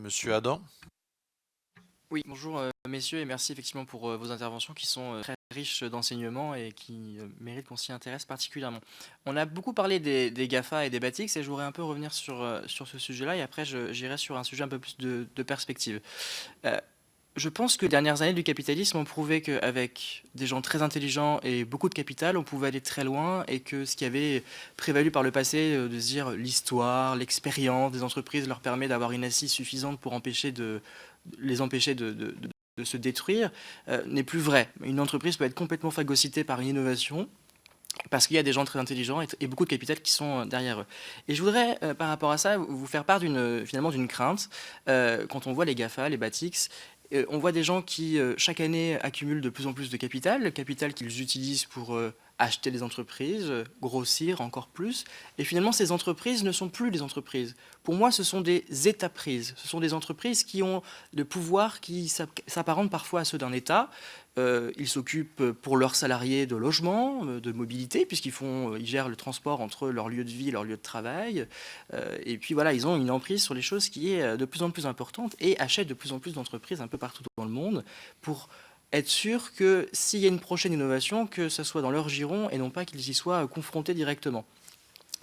Monsieur Adam? Oui, bonjour messieurs et merci effectivement pour vos interventions qui sont très riches d'enseignements et qui méritent qu'on s'y intéresse particulièrement. On a beaucoup parlé des GAFA et des Batix et je voudrais un peu revenir sur ce sujet-là et après j'irai sur un sujet un peu plus de perspective. Euh, je pense que les dernières années du capitalisme ont prouvé qu'avec des gens très intelligents et beaucoup de capital, on pouvait aller très loin et que ce qui avait prévalu par le passé, de se dire l'histoire, l'expérience des entreprises leur permet d'avoir une assise suffisante pour les empêcher de se détruire, n'est plus vrai. Une entreprise peut être complètement phagocytée par une innovation parce qu'il y a des gens très intelligents et beaucoup de capital qui sont derrière eux. Et je voudrais, par rapport à ça, vous faire part finalement d'une crainte. Quand on voit les GAFA, les Batix, on voit des gens qui, chaque année, accumulent de plus en plus de capital, le capital qu'ils utilisent pour acheter des entreprises, grossir encore plus. Et finalement, ces entreprises ne sont plus des entreprises. Pour moi, ce sont des états-prises. Ce sont des entreprises qui ont le pouvoir qui s'apparentent parfois à ceux d'un État. Ils s'occupent pour leurs salariés de logement, de mobilité, ils gèrent le transport entre leur lieu de vie et leur lieu de travail. Et puis voilà, ils ont une emprise sur les choses qui est de plus en plus importante et achètent de plus en plus d'entreprises un peu partout dans le monde pour être sûr que s'il y a une prochaine innovation, que ce soit dans leur giron et non pas qu'ils y soient confrontés directement.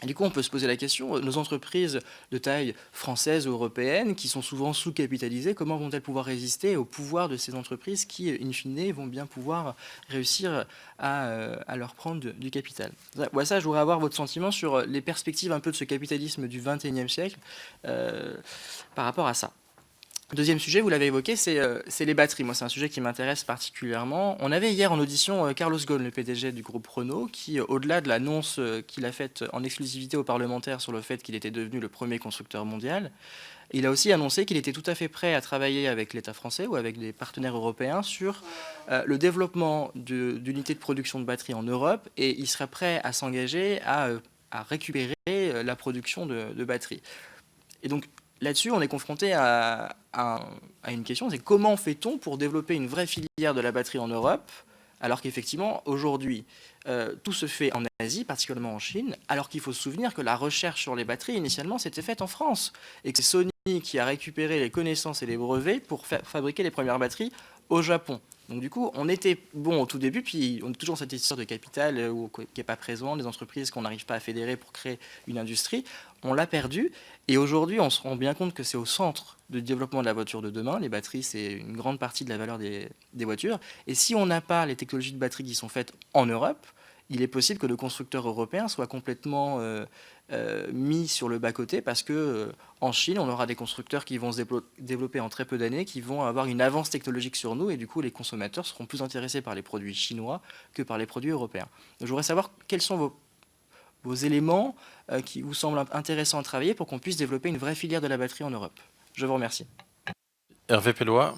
Et du coup, on peut se poser la question, nos entreprises de taille française ou européenne, qui sont souvent sous-capitalisées, comment vont-elles pouvoir résister au pouvoir de ces entreprises qui, in fine, vont bien pouvoir réussir à leur prendre du capital? Ça, je voudrais avoir votre sentiment sur les perspectives un peu de ce capitalisme du XXIe siècle par rapport à ça. Deuxième sujet, vous l'avez évoqué, c'est les batteries. Moi, c'est un sujet qui m'intéresse particulièrement. On avait hier en audition Carlos Ghosn, le PDG du groupe Renault, qui, au-delà de l'annonce qu'il a faite en exclusivité aux parlementaires sur le fait qu'il était devenu le premier constructeur mondial, il a aussi annoncé qu'il était tout à fait prêt à travailler avec l'État français ou avec des partenaires européens sur le développement d'unités de production de batteries en Europe et il serait prêt à s'engager à récupérer la production de batteries. Et donc, là-dessus, on est confronté à une question, c'est comment fait-on pour développer une vraie filière de la batterie en Europe, alors qu'effectivement, aujourd'hui, tout se fait en Asie, particulièrement en Chine, alors qu'il faut se souvenir que la recherche sur les batteries, initialement, s'était faite en France, et que c'est Sony qui a récupéré les connaissances et les brevets pour fabriquer les premières batteries au Japon. Donc du coup, on était bon au tout début, puis on est toujours dans cette histoire de capital qui n'est pas présent, des entreprises qu'on n'arrive pas à fédérer pour créer une industrie. On l'a perdu, et aujourd'hui, on se rend bien compte que c'est au centre du développement de la voiture de demain. Les batteries, c'est une grande partie de la valeur des voitures. Et si on n'a pas les technologies de batterie qui sont faites en Europe, il est possible que le constructeur européen soit complètement mis sur le bas-côté parce que en Chine, on aura des constructeurs qui vont se développer en très peu d'années, qui vont avoir une avance technologique sur nous et du coup, les consommateurs seront plus intéressés par les produits chinois que par les produits européens. Donc, je voudrais savoir quels sont vos éléments qui vous semblent intéressants à travailler pour qu'on puisse développer une vraie filière de la batterie en Europe. Je vous remercie. Hervé Pellois?